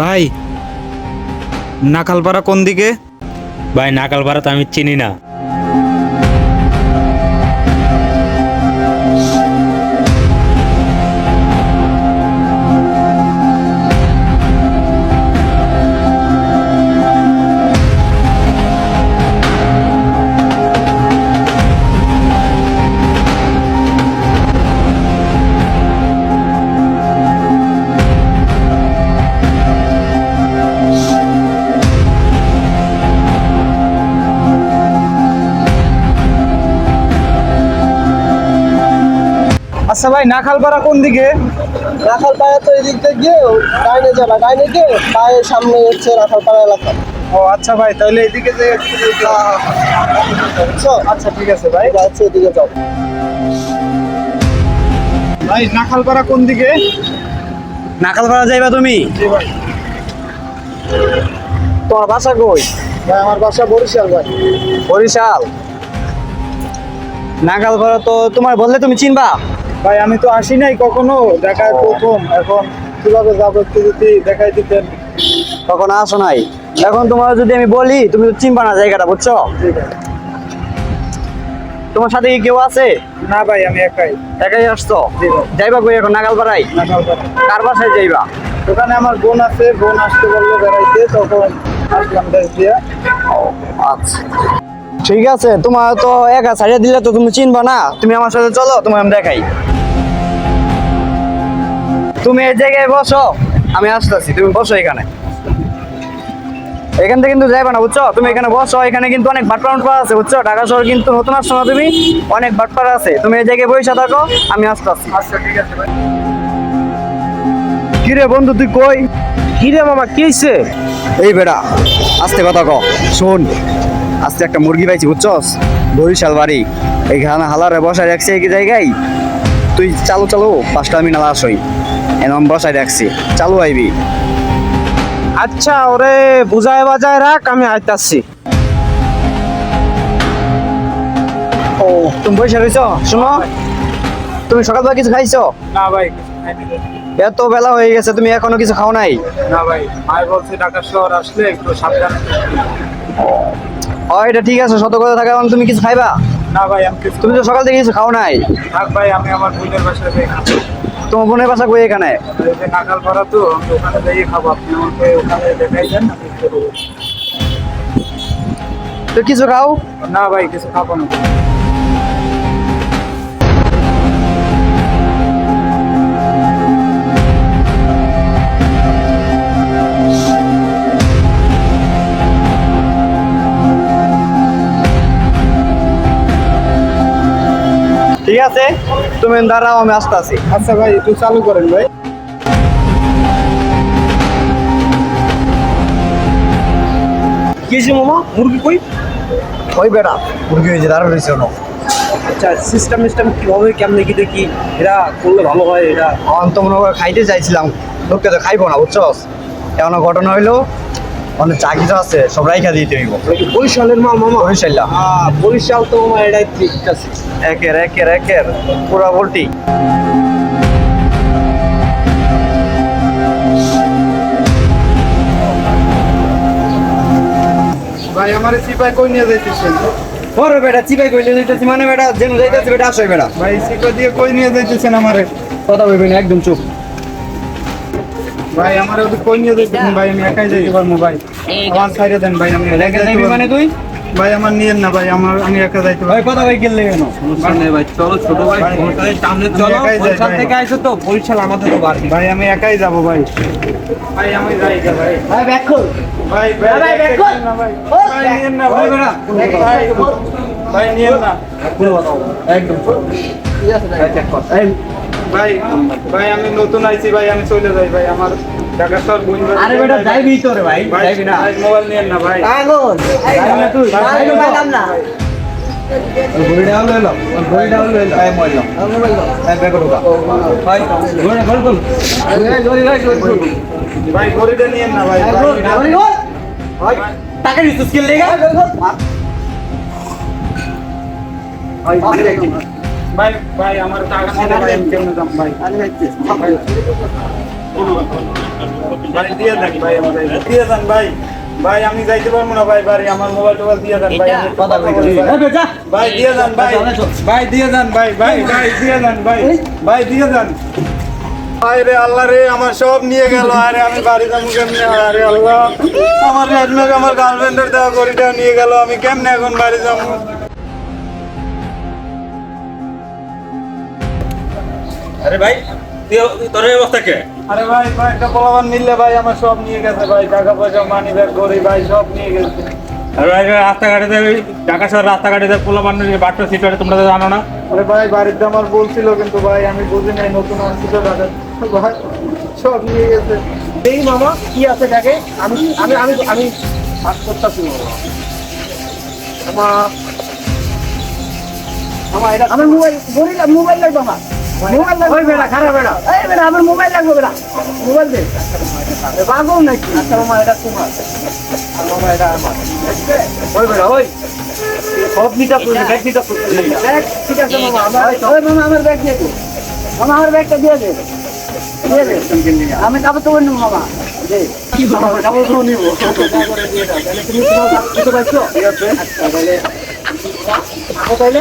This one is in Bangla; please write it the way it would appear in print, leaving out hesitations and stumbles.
ভাই, নাকালপাড়া কোন দিকে? ভাই নাকালপাড়া তো আমি চিনি না। আচ্ছা ভাই, নাকালপাড়া কোন দিকে? রাখালপাড়া তো এদিক দিয়ে গিয়ে ডাইনে যাবা, ডাইনে গিয়ে পায়ের সামনে হচ্ছে রাখালপাড়া এলাকা। ও আচ্ছা ভাই, তাহলে এদিকে যে বুঝছো? আচ্ছা ঠিক আছে ভাই। ঠিক আছে, এদিকে যাও। ভাই, নাকালপাড়া কোন দিকে? নাকালপাড়া যাইবা তুমি? জি ভাই। তোমার বাসা কই? ভাই আমার বাসা বরিশাল ভাই। বরিশাল। নাকালপাড়া তো তোমার বললে তুমি চিনবা? ভাই আমি তো আসি নাই কখনো, দেখার প্রথম। এখন কিভাবে যাবো একটু যদি দেখাই দিতেন। কখনো আসো নাই। এখন তোমার যদি আমি বলি তুমি তো চিনবা না জায়গাটা, বুঝছো? জি ভাই। তোমার সাথে কি কেউ আছে? না ভাই, আমি একাই। একাই আসছো? জি ভাই। যাইবা কই এখন নাকালপাড়ায়? নাকালপাড়া কার বাসায় যাইবা? ওখানে আমার বোন আছে, বোন আসতে বললো বেড়াইতে, তখন আসলাম দেশ দিয়া। আচ্ছা ঠিক আছে, তোমার তো একা ছাড়িয়ে দিলে তো তুমি চিনবা না। তুমি আমার সাথে চলো, তোমার আমি দেখাই। তুমি এই জায়গায় বসো, আমি আসতেছি। তুমি বসো এখানে। এখান থেকে কিন্তু যাইবা না, বুঝছো? তুমি এখানে বসো। এখানে কিন্তু অনেক বাটপাড়া আছে, বুঝছো? ঢাকা শহর কিন্তু নতুন আসছো না তুমি, অনেক বাটপাড়া আছে। তুমি এই জায়গায় বসে থাকো, আমি আসতেছি। আচ্ছা ঠিক আছে ভাই। কিরে বন্ধু, তুই কই? কিরে মামা, কি হয়েছে? এই বেড়া, আস্তে কথা ক। শোন, আজকে একটা মুরগি পাইছি, বুঝছস? বরিশাল বাড়ি। এইখানে হালারে বসায় রাখছি এই জায়গায়। তুই চালু চালু 5টা মিনাল আসই, এরকম বসায় রাখছি। চালু আইবি। আচ্ছা, ওরে বুঝায় বাজায় রাখ, আমি আইতাছি। ও, তুমি বসে রয়েছো? শোনো, তুমি সকালবেলা কিছু খাইছো? না ভাই, খাইনি তো। এত বেলা হয়ে গেছে, তুমি এখনো কিছু খাও নাই? না ভাই, মায়ের বলছে ঢাকা শহর আসলে একটু সাবধানে থাকতে। ও, এটা ঠিক আছে, সত কথা থাকা মানে তুমি কিছু খাইবা? না ভাই, আমি কিছু তুমি তো সকাল থেকে কিছু খাও নাই। থাক ভাই, আমি আমার বোনের বাসায় যাই খাবো। তোমার বোনের বাসা কই এখানে? এই যে নাকালপাড়া তো, আমি ওখানে যাই খাবো। আপনি আমাকে ওখানে দেখাই দেন, আমি খেতে দেবো। তো কিছু খাও। না ভাই, কিছু খাবো না। ঠিক আছে, তুমি দাঁড়াও, আমি আসতেছি। আচ্ছা ভাই, একটু চালু করেন ভাই। কি হয়েছে মামা, মুরগি কই? ওই বেড়া, মুরগি হয়েছে, দাঁড়া রয়েছে না। আচ্ছা, সিস্টেম কিভাবে কেমনে কি দেখি, এরা করলে ভালো হয়। এটা তো মনে করে খাইতে চাইছিলাম, লোককে তো খাইবো না, বুঝছস? এমন ঘটনা হইলো, অনেক চা কিছু আছে, সব রাইখা দিতে হইব। বরিশালের মাল মামা। বরিশাল্লা বরিশাল তো মামা, এটাই ঠিক আছে। একের একের একের পুরা ভোল্টি। ভাই, আমার সিপাই কই নিয়ে যাইতেছেন? ওরে বেটা, চিপাই কইলে যাইতেছি মানে বেটা, যেন যাইতেছি বেটা, আসো বেটা। ভাই, সিপাই দিয়ে কই নিয়ে যাইতেছেন আমারে? কথা বলবি না, একদম চুপ। ভাই, আমার ওদিকে কই নিয়ে যাইতেছেন? ভাই, আমি একাই যাইতে পারবো ভাই। আমার ছাইরে দেন ভাই, আমি একাই যাইতে পারবো। মানে তুই ভাই, আমার নিয়েন না ভাই, আমি একা যাইতে ভাই পারবো। কথা ভাই গেলে কেন? ভাই চলো, ছোট ভাই, সামনে চলো। বরিশাল থেকে আইসো তো, বরিশাল আমাদের তো বাড়ি। ভাই, আমি একাই যাবো ভাই। ভাই, আমি যাই গা ভাই। ভাই ব্যাক কর। ভাই, ভাই, ভাই, ব্যাক কর। ভাই, নিয়েন না ভাই। ভাই, ভাই, নিয়েন না। একদম ভাই, ভাই, আমি নতুন আইছি ভাই, আমি চলে যাই ভাই। আমার ঢাকা শহর বোন ভাই। আরে বেটা, যাইবি তো রে ভাই, ভাই, যাইবি না? ভাই, মোবাইল নিয়েন না ভাই। পাগল। যাইবি না তুই? ভাই, ভাই, পাইলাম না। ঘড়িটা হলো এলো, ঘড়িটা হলো এলো, এই মইলো, এই বেগো ঢোকা। ভাই, ঘড়ি ঘড়ি বল। ভাই, ঘড়িটা নিয়েন না ভাই। ভাই, টাকা দিছিস কি লেগা? ভাই, ভাই, আমার টাকা নিয়ে ভাই, আমি কেমনে যাম ভাই? ভাই, ভাই দিয়ে দেন ভাই আমার দিয়ে দেন ভাই ভাই আমি যাইতে পারবো না ভাই বাড়ি আমার মোবাইল টোবাইল দিয়ে দেন ভাই আমি কথা বলি ভাই দিয়ে দেন ভাই ভাই দিয়ে দেন ভাই ভাই ভাই দিয়ে দেন ভাই ভাই দিয়ে দেন ভাই রে আল্লাহ রে আমার সব নিয়ে গেল আরে আমি বাড়ি যাবো কেমনে আরে আল্লাহ আমার রেডমেক আমার গার্লফ্রেন্ডের দেওয়া গড়িটা নিয়ে গেল আমি কেমনে এখন বাড়ি যাবো আরে ভাই তোর এই অবস্থা কে? আরে ভাই ভাই একটা পোলাবান মিললে ভাই আমার সব নিয়ে গেছে ভাই টাকা পয়সা মানি ব্যাগ ঘড়ি ভাই সব নিয়ে গেছে আরে ভাই রাস্তাঘাটে ঢাকা শহর রাস্তাঘাটে পোলা বান্ডের বাট্টো সিটারে তোমরা তো জানো না? আরে ভাই বাড়িতে আমার বলছিল কিন্তু ভাই আমি বুঝি নাই নতুন আসছিল টাকা ভাই সব নিয়ে গেছে এই মামা কি আছে দেখে আমি আমি আমি আমি কাজ করতেছি মামা মামা এটা আমার মোবাইল মোবাইল লাগবে আমার মোবাইল লাগবে বেটা খারাপ বেটা এই বেটা আমার মোবাইল লাগবে বেটা মোবাইল দে বাগো নাকি আচ্ছা মামা এটা তোমার আর মামা এটা আমার ওই বেটা ওই সব নিটা ব্যাগ নিটা ব্যাগ ঠিক আছে মামা আমার ওই মামা আমার ব্যাগ দিয়ে দে মামা আমার ব্যাগটা দিয়ে দে আমি যাবো তো অন্য মামা কি মামা যাবো তো নিব তুমি তোমার কিছু পাইছো ঠিক আছে তাহলে তাহলে